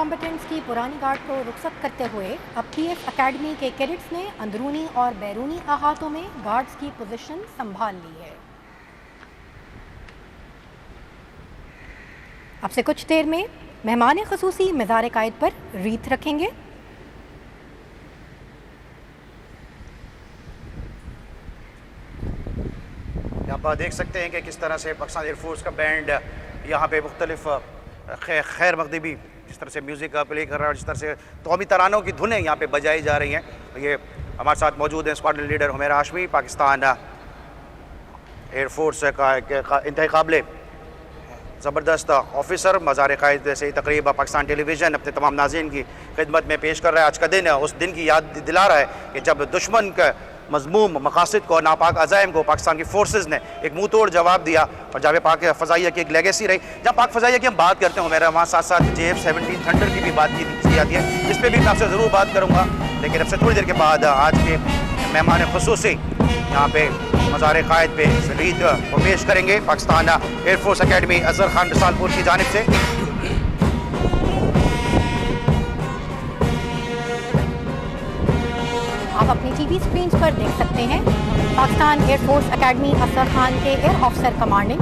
کمبیٹنٹس کی پرانی گارڈ کو رخصت کرتے ہوئے اب پی ایف اکیڈمی کے کیڈٹس نے اندرونی اور بیرونی احاطوں میں گارڈز کی پوزیشن سنبھال لی ہے۔ اب سے کچھ دیر میں مہمان خصوصی مزار قائد پر ریت رکھیں گے۔ یہاں پر دیکھ سکتے ہیں کہ کس طرح سے پاکستان ایئر فورس کا بینڈ یہاں پہ مختلف خیر مغربی جس طرح سے میوزک پلے کر رہا ہے اور جس طرح سے قومی ترانوں کی دھنیں یہاں پہ بجائی جا رہی ہیں۔ یہ ہمارے ساتھ موجود ہیں squadron leader Humaira Hashmi, Pakistan air force کا انتہائی قابل زبردست آفیسر۔ مزار قائد سے تقریبا پاکستان ٹیلی ویژن اپنے تمام ناظرین کی خدمت میں پیش کر رہا ہے۔ آج کا دن اس دن کی یاد دلا رہا ہے کہ جب دشمن کا مذموم مقاصد کو، ناپاک عزائم کو پاکستان کی فورسز نے ایک منہ توڑ جواب دیا، اور جہاں پاک فضائیہ کی ایک لیگیسی رہی۔ جہاں پاک فضائیہ کی ہم بات کرتے ہیں میرا وہاں ساتھ ساتھ JF-17 تھنڈر کی بھی بات کی جاتی ہے، اس پہ بھی میں آپ سے ضرور بات کروں گا، لیکن اب سے تھوڑی دیر کے بعد آج کے مہمان خصوصی یہاں پہ مزار قائد پہ ریت کو پیش کریں گے Pakistan air force academy Azhar Khan Risalpur کی جانب سے۔ آپ اپنی ٹی وی اسکرینز پر دیکھ سکتے ہیں Pakistan air force academy Azhar Khan کے ایئر آفیسر کمانڈنگ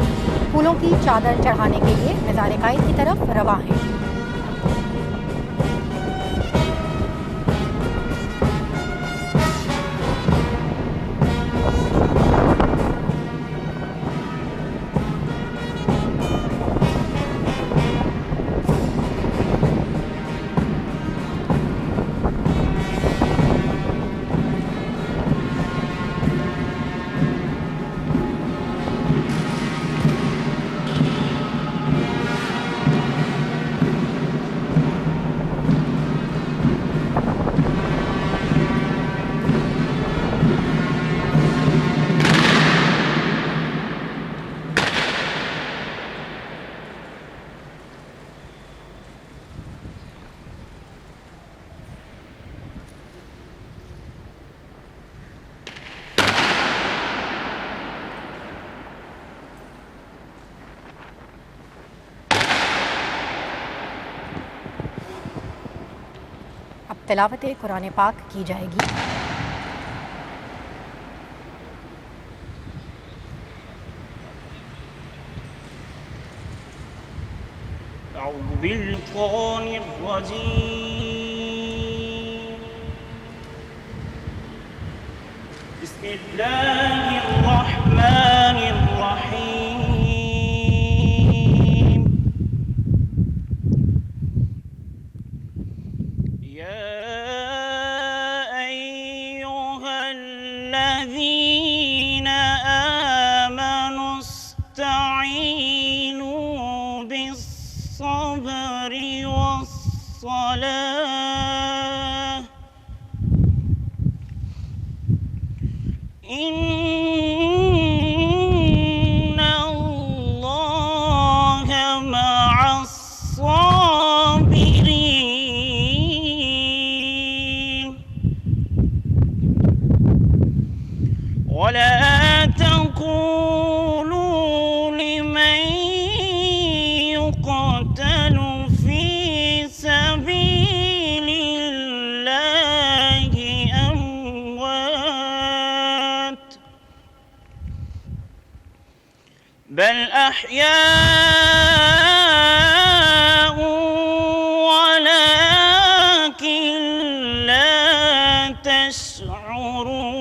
پھولوں کی چادر چڑھانے کے لیے مزار قائد کی طرف رواں ہیں۔ تلاوت قرآن پاک کی جائے گی۔ اعوذ بالشیطان الرجیم، بسم اللہ الرحمن الرحیم، یا ایہا الذین آمنوا استعینوا بالصبر والصلاة ان اللہ مع الصابرین ولا تقولوا لمن يقتل في سبيل الله أموات بل أحياء ولكن لا تشعرون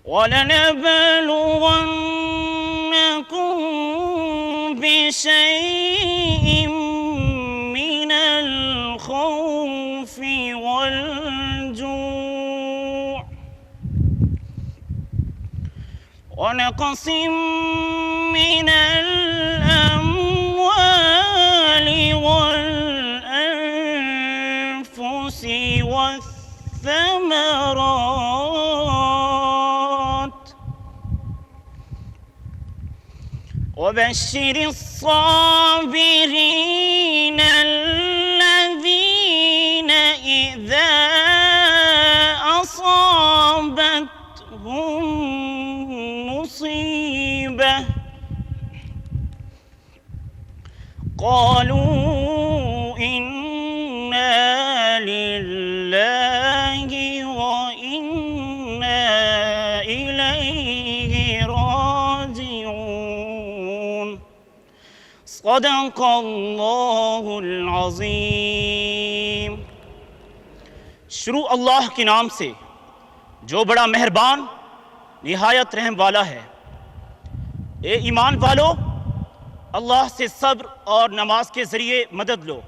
ولنبلونكم بشيء من الخوف والجوع ونقص من الأموال والأنفس والثمرات وبشر الصابرين الذين إذا أصابتهم مصيبة صدق اللہ العظیم۔ شروع اللہ کے نام سے جو بڑا مہربان نہایت رحم والا ہے۔ اے ایمان والو، اللہ سے صبر اور نماز کے ذریعے مدد لو،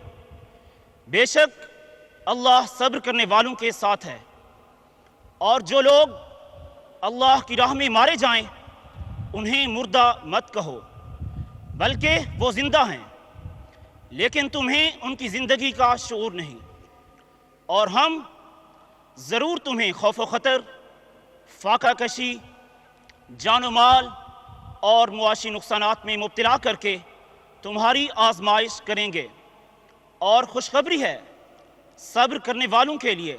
بے شک اللہ صبر کرنے والوں کے ساتھ ہے۔ اور جو لوگ اللہ کی راہ میں مارے جائیں انہیں مردہ مت کہو، بلکہ وہ زندہ ہیں، لیکن تمہیں ان کی زندگی کا شعور نہیں۔ اور ہم ضرور تمہیں خوف و خطر، فاقہ کشی، جان و مال اور معاشی نقصانات میں مبتلا کر کے تمہاری آزمائش کریں گے۔ اور خوشخبری ہے صبر کرنے والوں کے لیے۔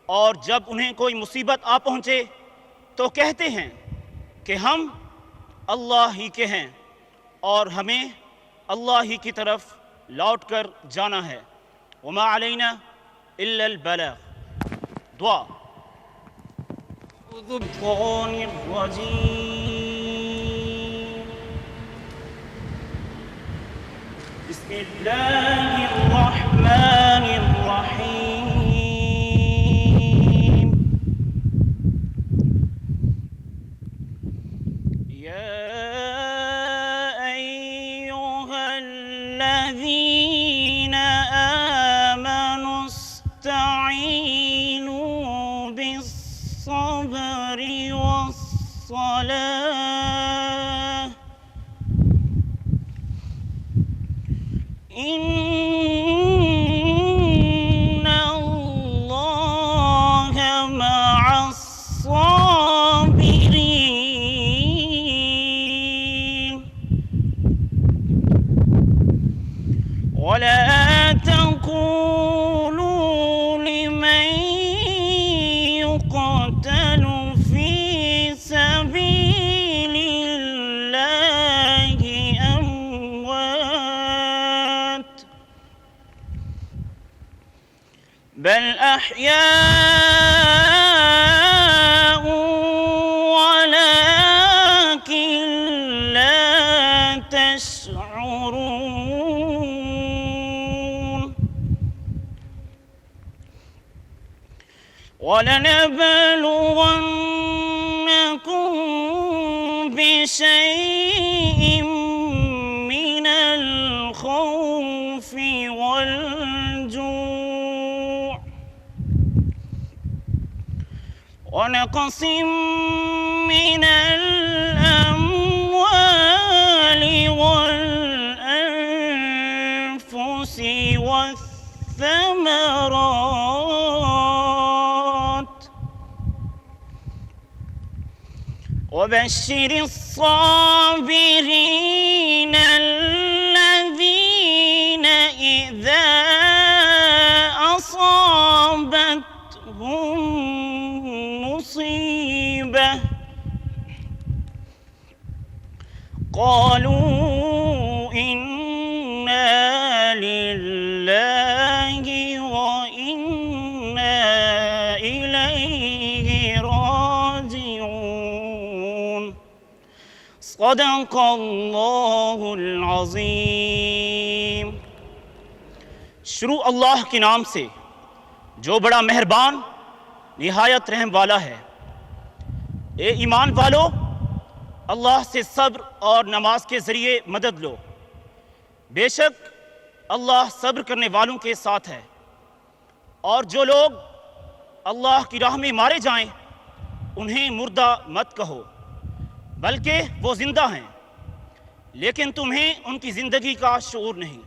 اور جب انہیں کوئی مصیبت آ پہنچے تو کہتے ہیں کہ ہم اللہ ہی کے ہیں اور ہمیں اللہ ہی کی طرف لوٹ کر جانا ہے۔ وما علینا الا البلاغ۔ دعا۔ الشیطان الرجیم، بسم اللہ الرحمن الرحیم۔ یا ایہا الذین آمنوا استعینوا بالصبر والصلاة ان اللہ مع الصابرین ولا تقولوا لمن يقتل في سبيل الله أموات بل أحياء ولكن لا تشعرون ولنبلونكم بشيء من الخوف والجوع ونقص من الأموال والأنفس والثمرات وبشر الصابرين الذين إذا أصابتهم مصيبة قالوا إنا لله وإنا إليه راجعون۔ صدق اللہ العظیم۔ شروع اللہ کے نام سے جو بڑا مہربان نہایت رحم والا ہے۔ اے ایمان والو، اللہ سے صبر اور نماز کے ذریعے مدد لو، بے شک اللہ صبر کرنے والوں کے ساتھ ہے۔ اور جو لوگ اللہ کی راہ میں مارے جائیں انہیں مردہ مت کہو، بلکہ وہ زندہ ہیں، لیکن تمہیں ان کی زندگی کا شعور نہیں۔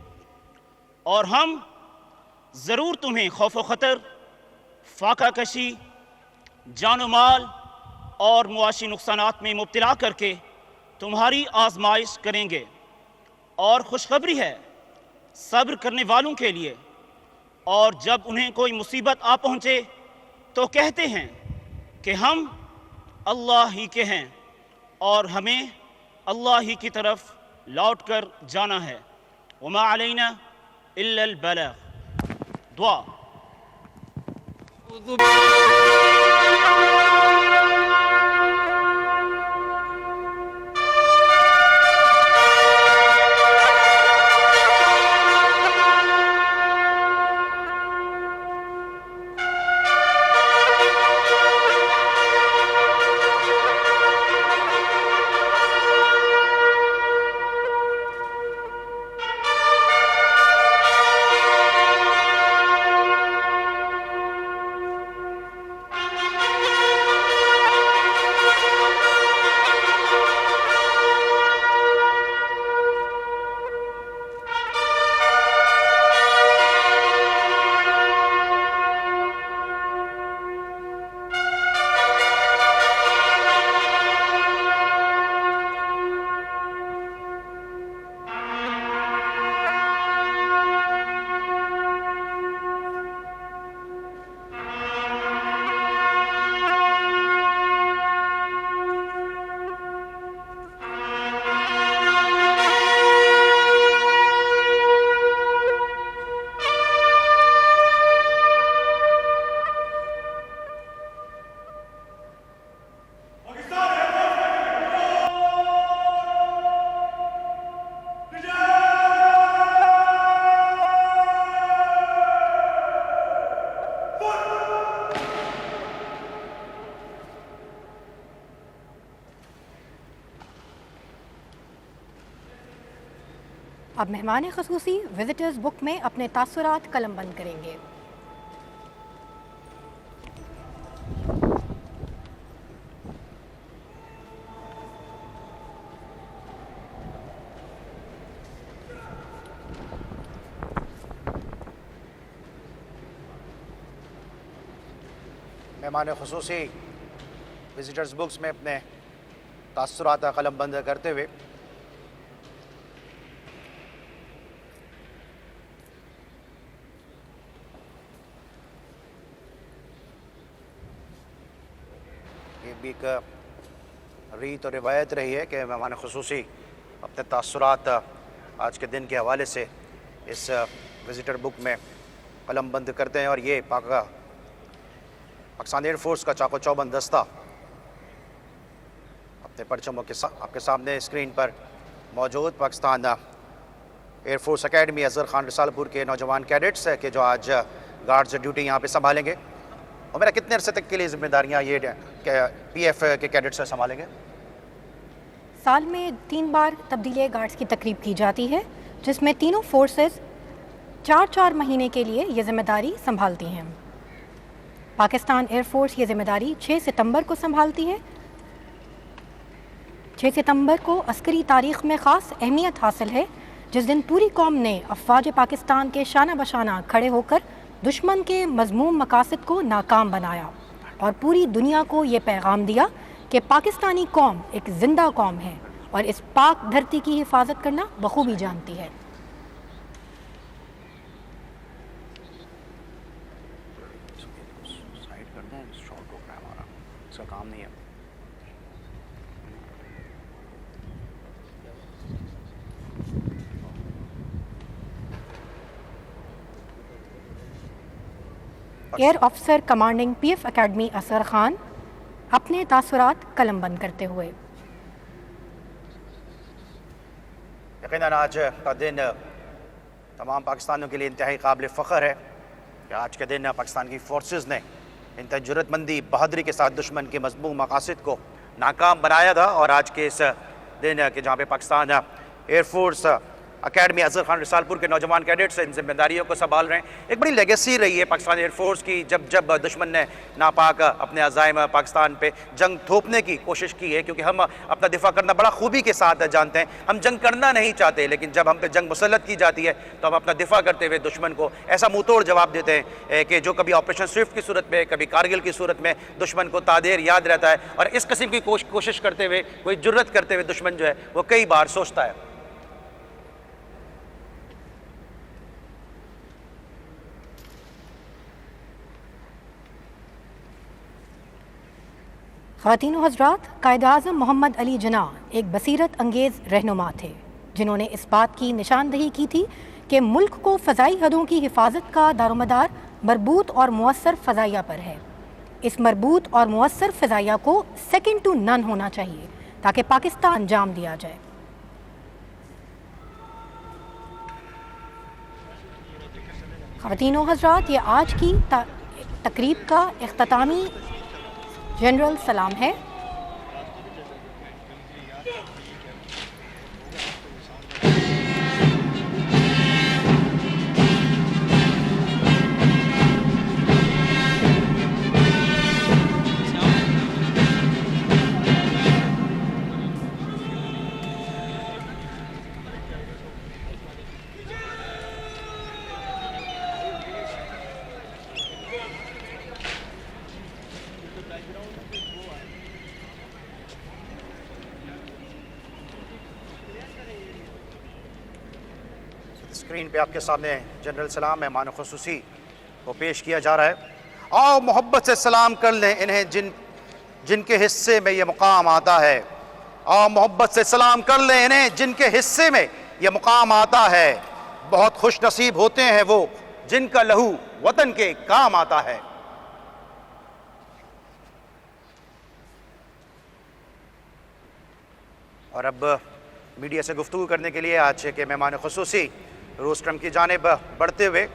اور ہم ضرور تمہیں خوف و خطر، فاقہ کشی، جان و مال اور معاشی نقصانات میں مبتلا کر کے تمہاری آزمائش کریں گے۔ اور خوشخبری ہے صبر کرنے والوں کے لیے۔ اور جب انہیں کوئی مصیبت آ پہنچے تو کہتے ہیں کہ ہم اللہ ہی کے ہیں اور ہمیں اللہ ہی کی طرف لوٹ کر جانا ہے۔ وما علینا الا البلاغ۔ دعا۔ اب مہمان خصوصی وزٹرز بک میں اپنے تاثرات قلم بند کریں گے۔ مہمان خصوصی وزٹرز بکس میں اپنے تاثرات کا قلم بند کرتے ہوئے یہ بھی ایک ریت اور روایت رہی ہے کہ مہمان خصوصی اپنے تاثرات آج کے دن کے حوالے سے اس وزٹر بک میں قلم بند کرتے ہیں، اور یہ پاکستان ایئر فورس کا چاق و چوبند دستہ اپنے پرچموں کے ساتھ آپ کے سامنے اسکرین پر موجود Pakistan air force academy Azhar Khan Risalpur کے نوجوان کیڈٹس ہیں کہ جو آج گارڈز ڈیوٹی یہاں پہ سنبھالیں گے۔ اور میرا کتنے عرصے تک کے لیے ذمہ داریاں یہ پی ایف کے کیڈٹس سے سنبھالیں گے؟ سال میں 3 بار تبدیلی گارڈز کی تقریب کی جاتی ہے، جس میں تینوں فورسز 4 مہینے کے لیے یہ ذمہ داری سنبھالتی ہیں۔ پاکستان ایئر فورس یہ ذمہ داری 6 ستمبر کو سنبھالتی ہے۔ 6 ستمبر کو عسکری تاریخ میں خاص اہمیت حاصل ہے، جس دن پوری قوم نے افواج پاکستان کے شانہ بشانہ کھڑے ہو کر دشمن کے مذموم مقاصد کو ناکام بنایا اور پوری دنیا کو یہ پیغام دیا کہ پاکستانی قوم ایک زندہ قوم ہے اور اس پاک دھرتی کی حفاظت کرنا بخوبی جانتی ہے۔ کام نہیں ہے۔ Air officer commanding P F academy Asghar Khan اپنے تاثرات قلم بند کرتے ہوئے۔ یقیناً آج کا دن تمام پاکستانیوں کے لیے انتہائی قابل فخر ہے کہ آج کے دن پاکستان کی فورسز نے انتہائی جرأت مندی بہادری کے ساتھ دشمن کے مذموم مقاصد کو ناکام بنایا تھا، اور آج کے اس دن کہ جہاں پہ Pakistan air force academy Azhar Khan Risalpur کے نوجوان کیڈٹس ان ذمہ داریوں کو سنبھال رہے ہیں۔ ایک بڑی لیگیسی رہی ہے پاکستان ایئر فورس کی، جب دشمن نے ناپاک اپنے عزائم پاکستان پہ جنگ تھوپنے کی کوشش کی ہے، کیونکہ ہم اپنا دفاع کرنا بڑا خوبی کے ساتھ جانتے ہیں۔ ہم جنگ کرنا نہیں چاہتے، لیکن جب ہم پہ جنگ مسلط کی جاتی ہے تو ہم اپنا دفاع کرتے ہوئے دشمن کو ایسا منہ توڑ جواب دیتے ہیں کہ جو کبھی آپریشن سوئفٹ کی صورت میں، کبھی کارگل کی صورت میں دشمن کو تادیر یاد رہتا ہے، اور اس قسم کی کوشش کرتے ہوئے، کوئی جرأت کرتے ہوئے دشمن جو ہے وہ کئی بار سوچتا ہے۔ خواتین و حضرات، قائد اعظم محمد علی جناح ایک بصیرت انگیز رہنما تھے، جنہوں نے اس بات کی نشاندہی کی تھی کہ ملک کو فضائی حدوں کی حفاظت کا دارومدار مربوط اور مؤثر فضائیہ پر ہے۔ اس مربوط اور مؤثر فضائیہ کو سیکنڈ ٹو نن ہونا چاہیے تاکہ پاکستان انجام دیا جائے۔ خواتین و حضرات، یہ آج کی تقریب کا اختتامی جنرل سلام ہے۔ اسکرین پہ آپ کے سامنے جنرل سلام مہمان خصوصی کو پیش کیا جا رہا ہے۔ آؤ محبت سے سلام کر لیں انہیں جن کے حصے میں یہ مقام آتا ہے۔ آؤ محبت سے سلام کر لیں انہیں جن کے حصے میں یہ مقام آتا ہے۔ بہت خوش نصیب ہوتے ہیں وہ جن کا لہو وطن کے کام آتا ہے۔ اور اب میڈیا سے گفتگو کرنے کے لیے آج کے مہمان خصوصی روسٹرم کی جانب بڑھتے ہوئے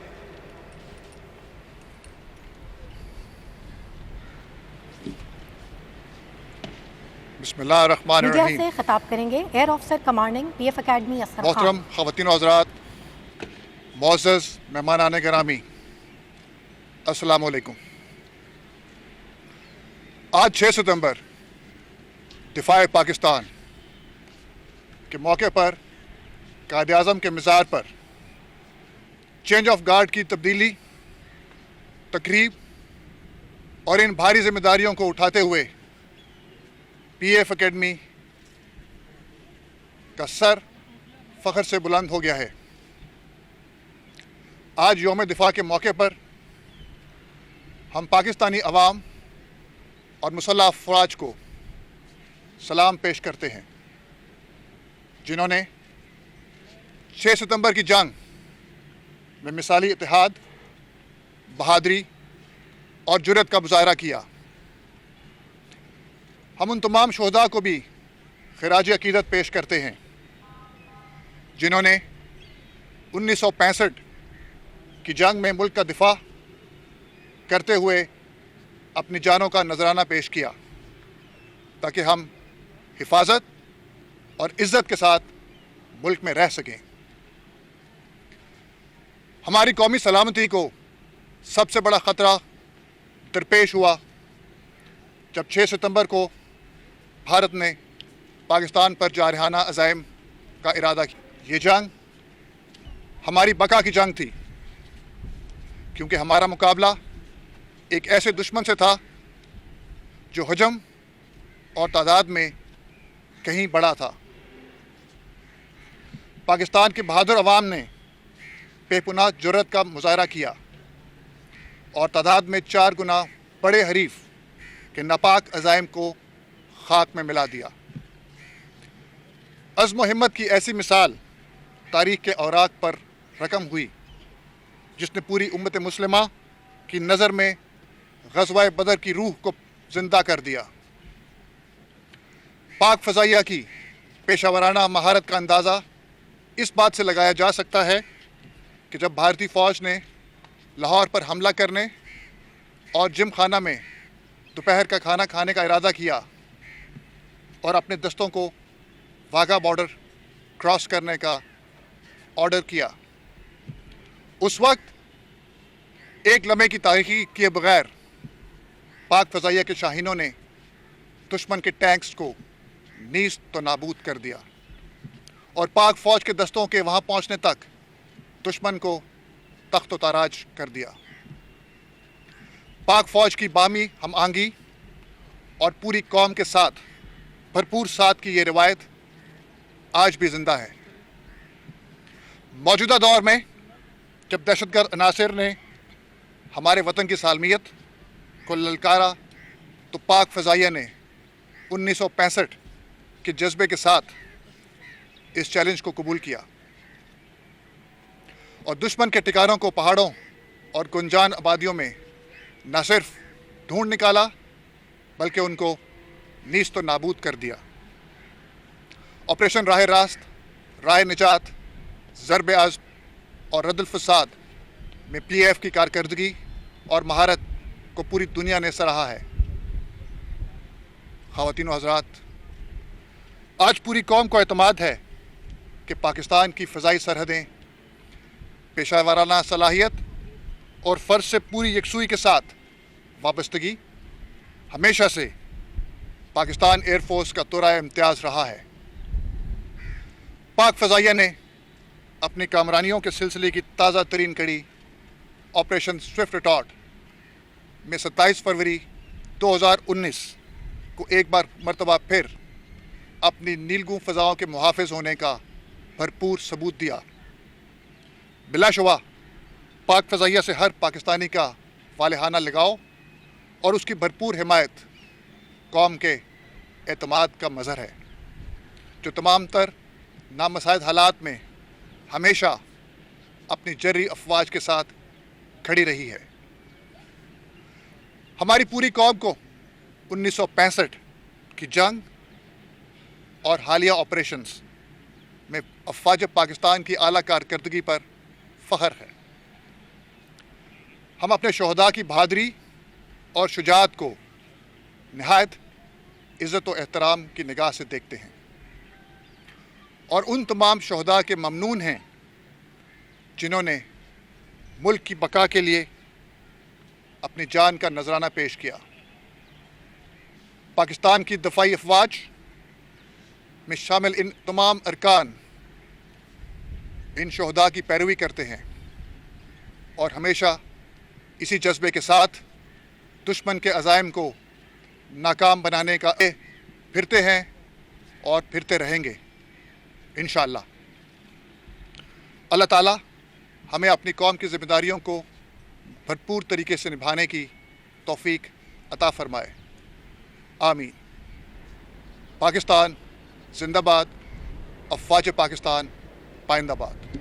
بسم اللہ الرحمن میڈیا الرحیم. سے خطاب کریں گے air officer commanding P F academy Israr Khan. محترم خواتین و حضرات، معزز مہمانان گرامی، السلام علیکم. آج 6 ستمبر دفاع پاکستان کے موقع پر قائد اعظم کے مزار پر چینج آف گارڈ کی تبدیلی تقریب اور ان بھاری ذمہ داریوں کو اٹھاتے ہوئے پی ایف اکیڈمی کا سر فخر سے بلند ہو گیا ہے. آج یوم دفاع کے موقع پر ہم پاکستانی عوام اور مسلح افواج کو سلام پیش کرتے ہیں، جنہوں نے 6 ستمبر کی جنگ میں مثالی اتحاد، بہادری اور جرأت کا مظاہرہ کیا. ہم ان تمام شہداء کو بھی خراج عقیدت پیش کرتے ہیں جنہوں نے 1965 کی جنگ میں ملک کا دفاع کرتے ہوئے اپنی جانوں کا نذرانہ پیش کیا تاکہ ہم حفاظت اور عزت کے ساتھ ملک میں رہ سکیں. ہماری قومی سلامتی کو سب سے بڑا خطرہ درپیش ہوا جب 6 ستمبر کو بھارت نے پاکستان پر جارحانہ عزائم کا ارادہ کیا. یہ جنگ ہماری بقا کی جنگ تھی، کیونکہ ہمارا مقابلہ ایک ایسے دشمن سے تھا جو حجم اور تعداد میں کہیں بڑا تھا. پاکستان کے بہادر عوام نے بے پناہ جرأت کا مظاہرہ کیا اور تعداد میں 4 گنا بڑے حریف کے ناپاک عزائم کو خاک میں ملا دیا. عزم و ہمت کی ایسی مثال تاریخ کے اوراق پر رقم ہوئی جس نے پوری امت مسلمہ کی نظر میں غزوہ بدر کی روح کو زندہ کر دیا. پاک فضائیہ کی پیشہ ورانہ مہارت کا اندازہ اس بات سے لگایا جا سکتا ہے کہ جب بھارتی فوج نے لاہور پر حملہ کرنے اور جم خانہ میں دوپہر کا کھانا کھانے کا ارادہ کیا اور اپنے دستوں کو واگا بارڈر کراس کرنے کا آرڈر کیا، اس وقت ایک لمحے کی تاریخی کیے بغیر پاک فضائیہ کے شاہینوں نے دشمن کے ٹینکس کو نیست تو نابود کر دیا اور پاک فوج کے دستوں کے وہاں پہنچنے تک دشمن کو تخت و تاراج کر دیا. پاک فوج کی بامی ہم آہنگی اور پوری قوم کے ساتھ بھرپور ساتھ کی یہ روایت آج بھی زندہ ہے. موجودہ دور میں جب دہشت گرد عناصر نے ہمارے وطن کی سالمیت کو للکارا تو پاک فضائیہ نے 1965 کے جذبے کے ساتھ اس چیلنج کو قبول کیا اور دشمن کے ٹھکانوں کو پہاڑوں اور گنجان آبادیوں میں نہ صرف ڈھونڈ نکالا بلکہ ان کو نیست و نابود کر دیا. آپریشن راہ راست، راہ نجات، ضرب عزم اور رد الفساد میں پی ایف کی کارکردگی اور مہارت کو پوری دنیا نے سراہا ہے. خواتین و حضرات، آج پوری قوم کو اعتماد ہے کہ پاکستان کی فضائی سرحدیں پیشہ ورانہ صلاحیت اور فرض سے پوری یکسوئی کے ساتھ وابستگی ہمیشہ سے پاکستان ایئر فورس کا تورائے امتیاز رہا ہے. پاک فضائیہ نے اپنی کامرانیوں کے سلسلے کی تازہ ترین کڑی آپریشن سوئفٹ ریٹارٹ میں 27 فروری 2019 کو ایک بار مرتبہ پھر اپنی نیلگوں فضاؤں کے محافظ ہونے کا بھرپور ثبوت دیا. بلا شبہ پاک فضائیہ سے ہر پاکستانی کا والہانہ لگاؤ اور اس کی بھرپور حمایت قوم کے اعتماد کا مظہر ہے، جو تمام تر نامساعد حالات میں ہمیشہ اپنی جرری افواج کے ساتھ کھڑی رہی ہے. ہماری پوری قوم کو 1965 کی جنگ اور حالیہ آپریشنز میں افواج پاکستان کی اعلیٰ کارکردگی پر فخر ہے. ہم اپنے شہداء کی بہادری اور شجاعت کو نہایت عزت و احترام کی نگاہ سے دیکھتے ہیں اور ان تمام شہداء کے ممنون ہیں جنہوں نے ملک کی بقا کے لیے اپنی جان کا نذرانہ پیش کیا۔ پاکستان کی دفاعی افواج میں شامل ان تمام ارکان ان شہداء کی پیروی کرتے ہیں اور ہمیشہ اسی جذبے کے ساتھ دشمن کے عزائم کو ناکام بنانے کا پھرتے ہیں اور پھرتے رہیں گے انشاءاللہ۔ اللہ تعالیٰ ہمیں اپنی قوم کی ذمہ داریوں کو بھرپور طریقے سے نبھانے کی توفیق عطا فرمائے، آمین۔ پاکستان زندہ باد، افواج پاکستان پائندہ باد۔